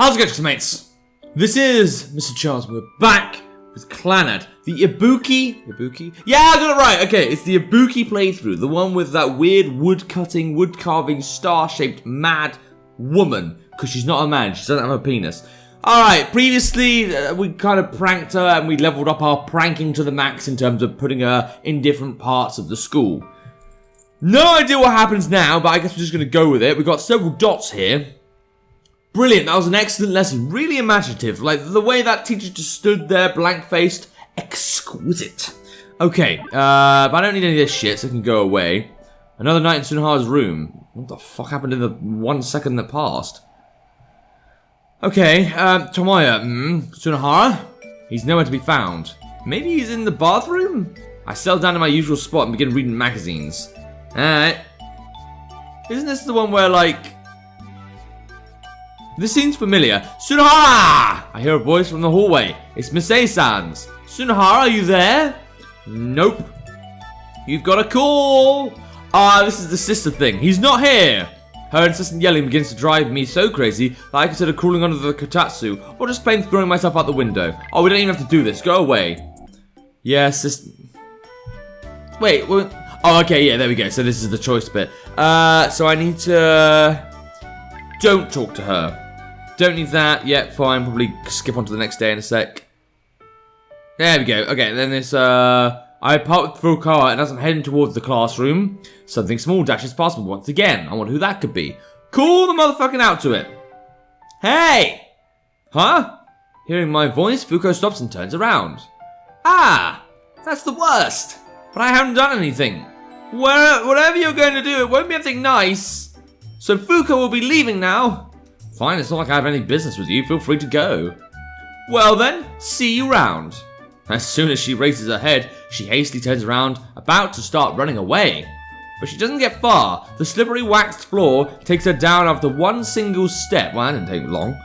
How's it going, mates? This is Mrjacharles. We're back with Clannad. The Ibuki? Yeah, I got it right. Okay, it's the Ibuki playthrough. The one with that weird wood-cutting, wood-carving, star-shaped mad woman. Because she's not a man. She doesn't have a penis. Alright, previously we kind of pranked her and we leveled up our pranking to the max in terms of putting her in different parts of the school. No idea what happens now, but I guess we're just going to go with it. We've got several dots here. Brilliant, that was an excellent lesson. Really imaginative. Like, the way that teacher just stood there, blank-faced. Exquisite. Okay, but I don't need any of this shit, so it can go away. Another night in Sunhar's room. What the fuck happened in the 1 second that passed? Okay, Tomoya, Sunahara? He's nowhere to be found. Maybe he's in the bathroom? I settle down in my usual spot and begin reading magazines. Alright. Isn't this the one where, like... This seems familiar. Sunahara! I hear a voice from the hallway. It's Miss A-san's. Sunahara, are you there? Nope. You've got a call! This is the sister thing. He's not here! Her insistent yelling begins to drive me so crazy that I consider crawling under the kotatsu or just plain throwing myself out the window. Oh, we don't even have to do this. Go away. Yes, sister... Wait, what? Oh, okay, yeah, there we go. So this is the choice bit. So I need to... Don't talk to her. Don't need that. Yeah, fine. Probably skip on to the next day in a sec. There we go. Okay, then this, I park through a car and as I'm heading towards the classroom, something small dashes past me once again. I wonder who that could be. Call the motherfucking out to it. Hey! Huh? Hearing my voice, Fuko stops and turns around. Ah! That's the worst! But I haven't done anything. Whatever you're going to do, it won't be anything nice. So Fuko will be leaving now. Fine, it's not like I have any business with you. Feel free to go. Well then, see you round. As soon as she raises her head, she hastily turns around, about to start running away. But she doesn't get far. The slippery waxed floor takes her down after one single step. Well, that didn't take long.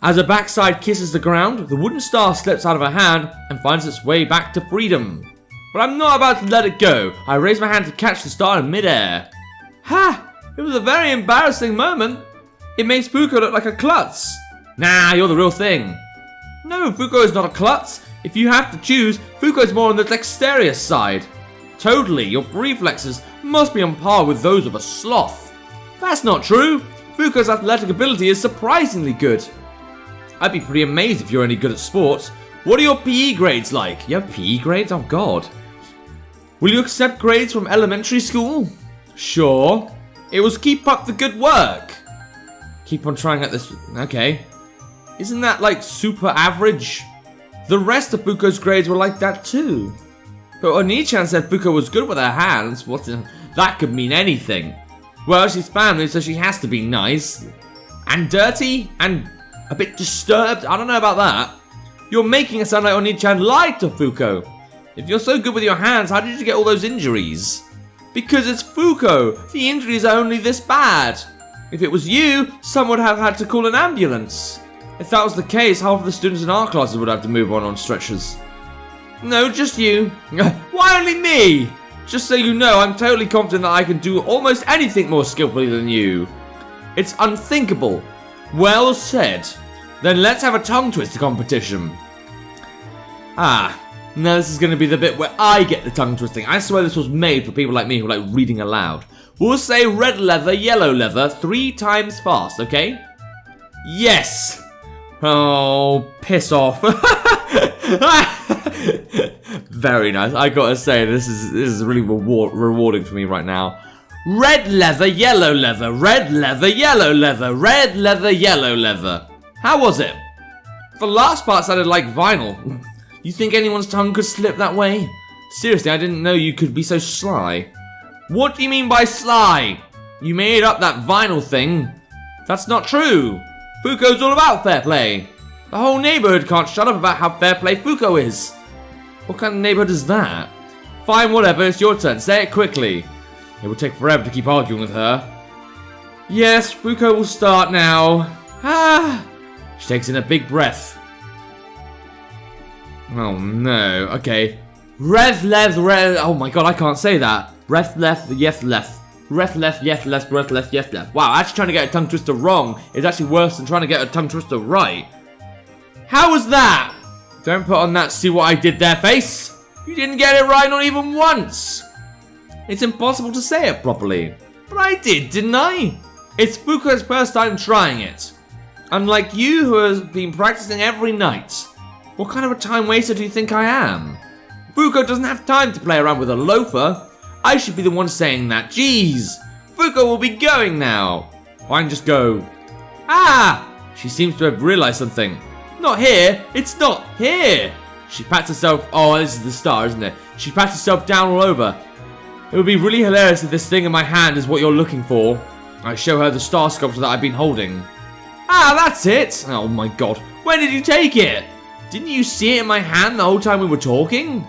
As her backside kisses the ground, the wooden star slips out of her hand and finds its way back to freedom. But I'm not about to let it go. I raise my hand to catch the star in midair. Ha! It was a very embarrassing moment. It makes Fuko look like a klutz. Nah, you're the real thing. No, Fuko is not a klutz. If you have to choose, Fuko is more on the dexterous side. Totally, your reflexes must be on par with those of a sloth. That's not true. Fuko's athletic ability is surprisingly good. I'd be pretty amazed if you're any good at sports. What are your PE grades like? You have PE grades? Oh god. Will you accept grades from elementary school? Sure. It was keep up the good work. Keep on trying at this. Okay. Isn't that like super average? The rest of Fuko's grades were like that too. But Oni-chan said Fuko was good with her hands. That could mean anything. Well, she's family, so she has to be nice. And dirty? And a bit disturbed? I don't know about that. You're making it sound like Oni-chan lied to Fuko. If you're so good with your hands, how did you get all those injuries? Because it's Fuko. The injuries are only this bad. If it was you, someone would have had to call an ambulance. If that was the case, half of the students in our classes would have to move on stretchers. No, just you. Why only me? Just so you know, I'm totally confident that I can do almost anything more skillfully than you. It's unthinkable. Well said. Then let's have a tongue twister competition. Now this is going to be the bit where I get the tongue twisting. I swear this was made for people like me who like reading aloud. We'll say red leather, yellow leather 3 times fast, okay? Yes! Oh, piss off. Very nice. I gotta say, this is really rewarding for me right now. Red leather, yellow leather, red leather, yellow leather, red leather, yellow leather. How was it? The last part sounded like vinyl. You think anyone's tongue could slip that way? Seriously, I didn't know you could be so sly. What do you mean by sly? You made up that vinyl thing. That's not true. Fuko's all about fair play. The whole neighborhood can't shut up about how fair play Fuko is. What kind of neighborhood is that? Fine, whatever, it's your turn. Say it quickly. It will take forever to keep arguing with her. Yes, Fuko will start now. She takes in a big breath. Oh no, okay. Red, left, red. Oh my god, I can't say that. Ref, left, yes, left. Breath left, yes, left, breath left, yes, left. Wow, actually trying to get a tongue twister wrong is actually worse than trying to get a tongue twister right. How was that? Don't put on that see what I did there face. You didn't get it right not even once. It's impossible to say it properly. But I did, didn't I? It's Fuko's first time trying it. Unlike you who has been practicing every night. What kind of a time waster do you think I am? Fuko doesn't have time to play around with a loafer. I should be the one saying that. Jeez. Fuko will be going now. Why don't just go? Ah! She seems to have realized something. Not here. It's not here. She pats herself. Oh, this is the star, isn't it? She pats herself down all over. It would be really hilarious if this thing in my hand is what you're looking for. I show her the star sculpture that I've been holding. Ah, that's it. Oh my god. When did you take it? Didn't you see it in my hand the whole time we were talking?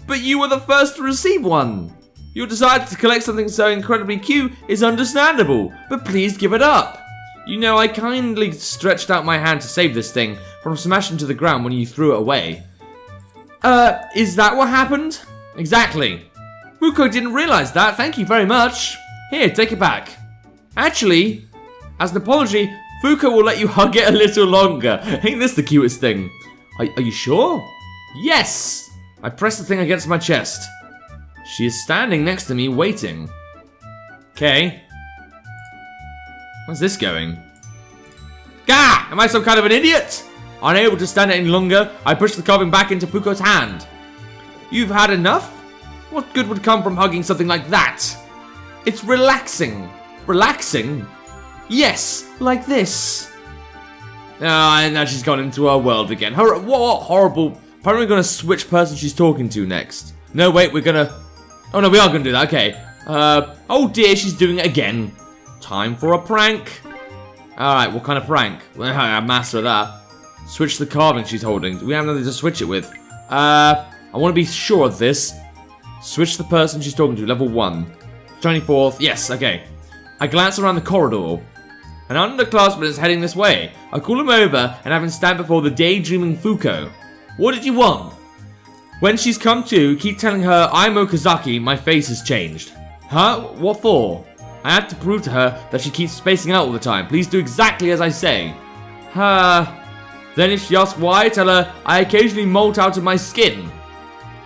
But you were the first to receive one. Your desire to collect something so incredibly cute is understandable, but please give it up. You know, I kindly stretched out my hand to save this thing from smashing to the ground when you threw it away. Is that what happened? Exactly. Fuko didn't realize that, thank you very much. Here, take it back. Actually, as an apology, Fuko will let you hug it a little longer. Ain't this the cutest thing? Are you sure? Yes! I press the thing against my chest. She is standing next to me, waiting. Okay. Where's this going? Gah! Am I some kind of an idiot? Unable to stand it any longer, I push the carving back into Fuko's hand. You've had enough? What good would come from hugging something like that? It's relaxing. Relaxing? Yes, like this. Ah, and now she's gone into her world again. What horrible... Probably going to switch person she's talking to next. No, wait, we're going to... Oh, no, we are going to do that. Okay. Oh, dear, she's doing it again. Time for a prank. Alright, what kind of prank? Well, I'm master of that. Switch the carving she's holding. We have nothing to switch it with. I want to be sure of this. Switch the person she's talking to. Level 1. 24th. Yes, okay. I glance around the corridor. An underclassman is heading this way. I call him over and have him stand before the daydreaming Fuko. What did you want? When she's come to, keep telling her I'm Okazaki, my face has changed. Huh? What for? I have to prove to her that she keeps spacing out all the time. Please do exactly as I say. Then if she asks why, tell her I occasionally molt out of my skin.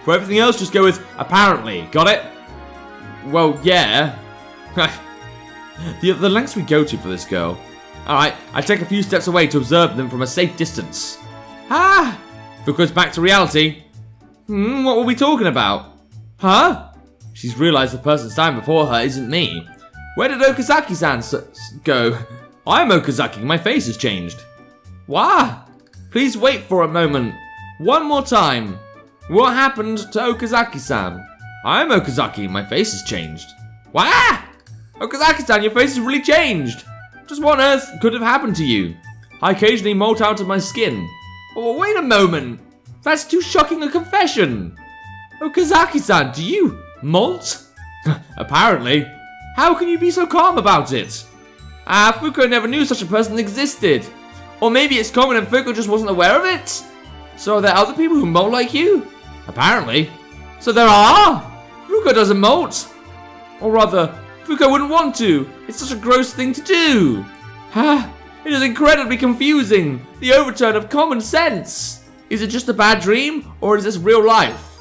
For everything else, just go with apparently. Got it? Well, yeah. the lengths we go to for this girl. Alright, I take a few steps away to observe them from a safe distance. Fuko's back to reality. What were we talking about? Huh? She's realized the person standing before her isn't me. Where did Okazaki-san go? I'm Okazaki, my face has changed. What? Please wait for a moment. One more time. What happened to Okazaki-san? I'm Okazaki, my face has changed. What? Okazaki-san, your face has really changed. Just what on earth could have happened to you? I occasionally molt out of my skin. Oh, wait a moment. That's too shocking a confession. Okazaki-san, do you molt? Apparently. How can you be so calm about it? Fuko never knew such a person existed. Or maybe it's common and Fuko just wasn't aware of it? So are there other people who molt like you? Apparently. So there are? Fuko doesn't molt. Or rather, Fuko wouldn't want to. It's such a gross thing to do. It is incredibly confusing. The overturn of common sense. Is it just a bad dream, or is this real life?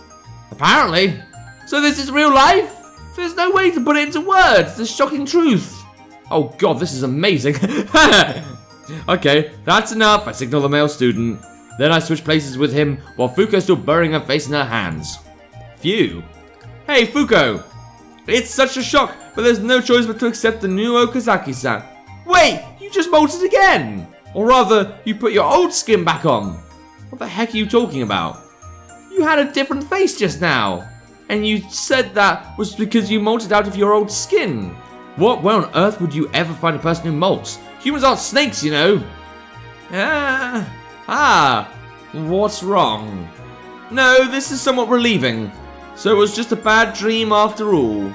Apparently. So this is real life? There's no way to put it into words. The shocking truth. Oh god, this is amazing. Okay, that's enough. I signal the male student. Then I switch places with him while Fuko's still burying her face in her hands. Phew. Hey, Fuko. It's such a shock, but there's no choice but to accept the new Okazaki-san. Wait, you just molted again. Or rather, you put your old skin back on. What the heck are you talking about? You had a different face just now. And you said that was because you molted out of your old skin. What? Where on earth would you ever find a person who molts? Humans aren't snakes, you know. What's wrong? No, this is somewhat relieving. So it was just a bad dream after all.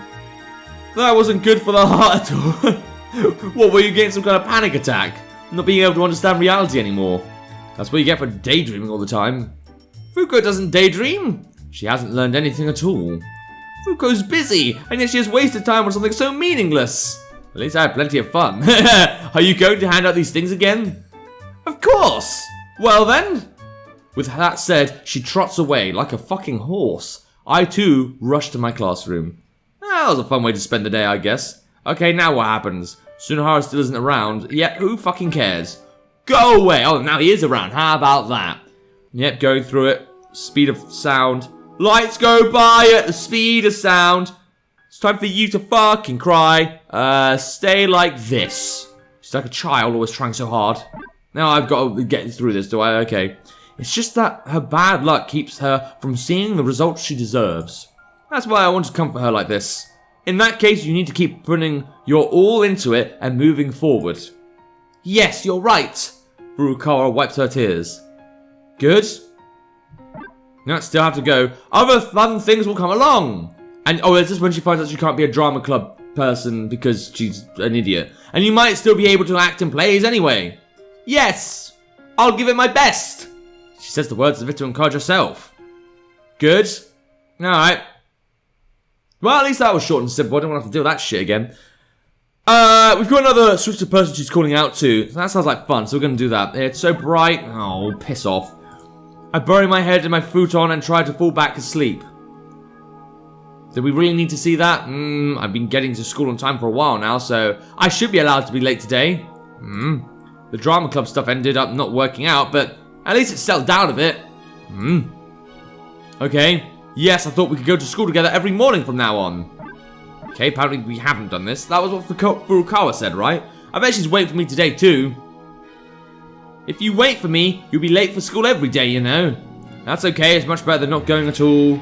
That wasn't good for the heart at all. What, were you getting some kind of panic attack? Not being able to understand reality anymore. That's what you get for daydreaming all the time. Fuko doesn't daydream. She hasn't learned anything at all. Furuko's busy, and yet she has wasted time on something so meaningless. At least I had plenty of fun. Are you going to hand out these things again? Of course! Well then. With that said, she trots away like a fucking horse. I too rush to my classroom. That was a fun way to spend the day, I guess. Okay, now what happens? Tsunohara still isn't around, yet who fucking cares? Go away! Oh, now he is around, how about that? Yep, going through it. Speed of sound. Lights go by at the speed of sound. It's time for you to fucking cry. Stay like this. She's like a child, always trying so hard. Now I've got to get through this, do I? Okay. It's just that her bad luck keeps her from seeing the results she deserves. That's why I want to comfort her like this. In that case, you need to keep putting your all into it and moving forward. Yes, you're right. Furukawa wipes her tears. Good. No, still have to go. Other fun things will come along. And oh, it's just when she finds out she can't be a drama club person because she's an idiot. And you might still be able to act in plays anyway. Yes, I'll give it my best. She says the words as if to encourage herself. Good. Alright. Well, at least that was short and simple. I don't want to have to deal with that shit again. We've got another switch to person she's calling out to. So that sounds like fun, so we're going to do that. It's so bright. Oh, piss off. I bury my head in my futon and try to fall back asleep. Do we really need to see that? I've been getting to school on time for a while now, so I should be allowed to be late today. The drama club stuff ended up not working out, but at least it settled down a bit. Okay. Yes, I thought we could go to school together every morning from now on. Okay, apparently we haven't done this. That was what Furukawa said, right? I bet she's waiting for me today too. If you wait for me, you'll be late for school every day, you know. That's okay, it's much better than not going at all.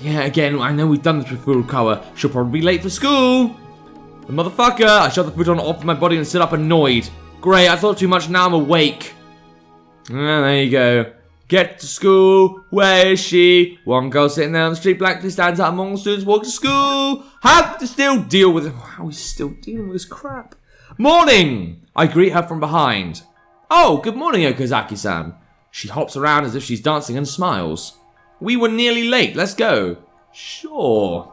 Yeah, again, I know we've done this with Furukawa. She'll probably be late for school. The motherfucker! I shut the futon off my body and sit up annoyed. Great, I thought too much, now I'm awake. There you go. Get to school. Where is she? One girl sitting there on the street blankly stands out among the students walking to school. Have to still deal with it. Wow, he's still dealing with this crap. Morning! I greet her from behind. Oh, good morning, Okazaki-san. She hops around as if she's dancing and smiles. We were nearly late. Let's go. Sure.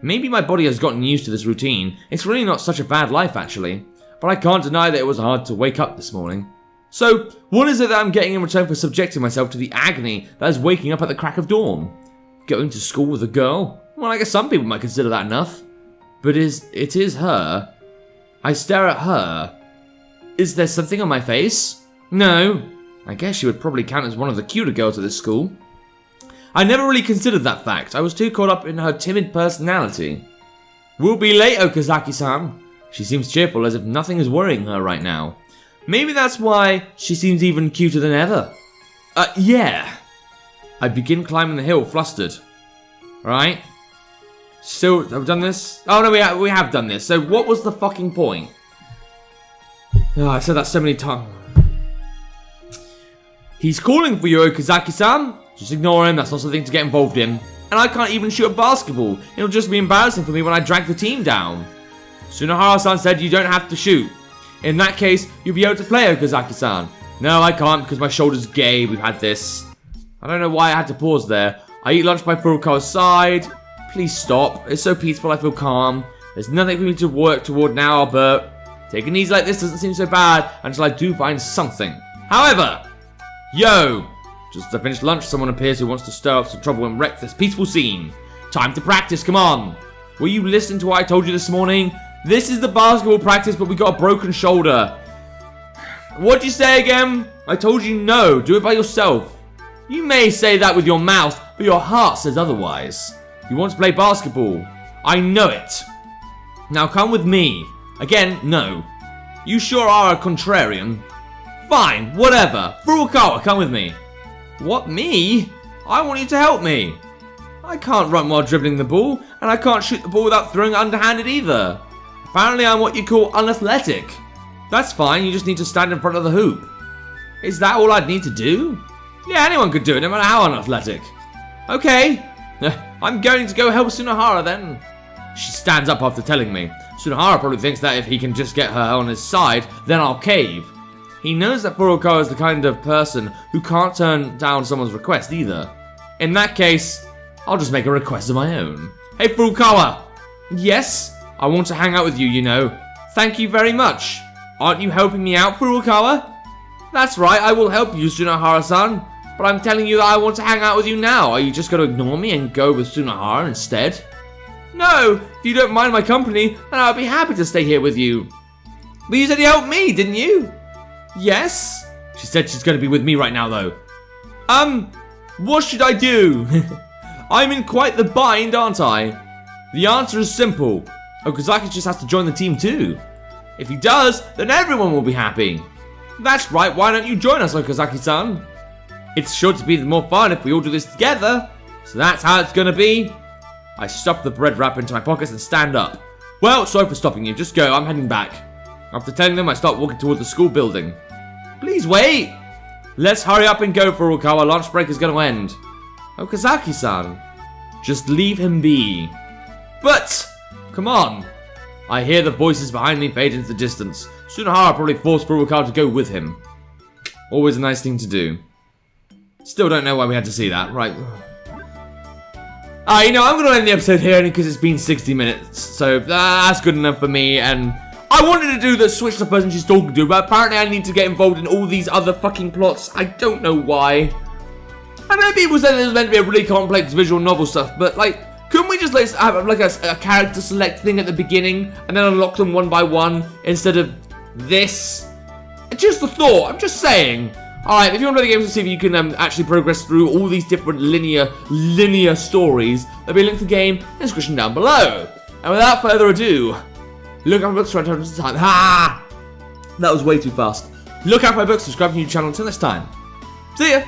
Maybe my body has gotten used to this routine. It's really not such a bad life, actually. But I can't deny that it was hard to wake up this morning. So, what is it that I'm getting in return for subjecting myself to the agony that is waking up at the crack of dawn? Going to school with a girl? Well, I guess some people might consider that enough. But it is her. I stare at her. Is there something on my face? No. I guess she would probably count as one of the cuter girls at this school. I never really considered that fact. I was too caught up in her timid personality. We'll be late, Okazaki-san. She seems cheerful as if nothing is worrying her right now. Maybe that's why she seems even cuter than ever. Yeah. I begin climbing the hill, flustered. Right? Still, have we done this? Oh no, we have done this. So what was the fucking point? Oh, I said that so many times. He's calling for you, Okazaki-san. Just ignore him, that's not something to get involved in. And I can't even shoot a basketball. It'll just be embarrassing for me when I drag the team down. Tsunohara-san said you don't have to shoot. In that case, you'll be able to play, Okazaki-san. No, I can't because my shoulder's gay. We've had this. I don't know why I had to pause there. I eat lunch by Furukawa's side. Please stop. It's so peaceful, I feel calm. There's nothing for me to work toward now, but taking these like this doesn't seem so bad until I do find something. However, yo! Just as I finished lunch, someone appears who wants to stir up some trouble and wreck this peaceful scene. Time to practice, come on! Were you listening to what I told you this morning? This is the basketball practice, but we got a broken shoulder. What'd you say again? I told you no, do it by yourself. You may say that with your mouth, but your heart says otherwise. You want to play basketball. I know it. Now come with me. Again, no. You sure are a contrarian. Fine, whatever. Furukawa, come with me. What, me? I want you to help me. I can't run while dribbling the ball, and I can't shoot the ball without throwing it underhanded either. Apparently I'm what you call unathletic. That's fine, you just need to stand in front of the hoop. Is that all I'd need to do? Yeah, anyone could do it, no matter how unathletic. Okay. I'm going to go help Tsunohara then. She stands up after telling me. Tsunohara probably thinks that if he can just get her on his side, then I'll cave. He knows that Furukawa is the kind of person who can't turn down someone's request either. In that case, I'll just make a request of my own. Hey, Furukawa. Yes? I want to hang out with you, you know. Thank you very much. Aren't you helping me out, Furukawa? That's right, I will help you, Sunahara-san. But I'm telling you that I want to hang out with you now. Are you just going to ignore me and go with Sunahara instead? No, if you don't mind my company, then I'll be happy to stay here with you. But you said you helped me, didn't you? Yes. She said she's going to be with me right now, though. What should I do? I'm in quite the bind, aren't I? The answer is simple. Okazaki just has to join the team too. If he does, then everyone will be happy. That's right, why don't you join us, Okazaki-san? It's sure to be more fun if we all do this together. So that's how it's gonna be. I stuff the bread wrap into my pockets and stand up. Well, sorry for stopping you, just go, I'm heading back. After telling them, I start walking towards the school building. Please wait! Let's hurry up and go, Furukawa, lunch break is gonna end. Okazaki-san, just leave him be. But, come on. I hear the voices behind me fade into the distance. Sunahara probably forced Furukawa to go with him. Always a nice thing to do. Still don't know why we had to see that, right? You know, I'm going to end the episode here only because it's been 60 minutes. So that's good enough for me. And I wanted to do the switch the person she's talking to, but apparently I need to get involved in all these other fucking plots. I don't know why. I know people said it was meant to be a really complex visual novel stuff, but like, couldn't we just have like a character select thing at the beginning and then unlock them one by one instead of this? Just a thought, I'm just saying. Alright, if you want to play the game to see if you can actually progress through all these different linear stories, there'll be a link to the game in the description down below. And without further ado, look out for books, time. Ha! That was way too fast. Look out for my books, subscribe to the new channel. Until next time. See ya!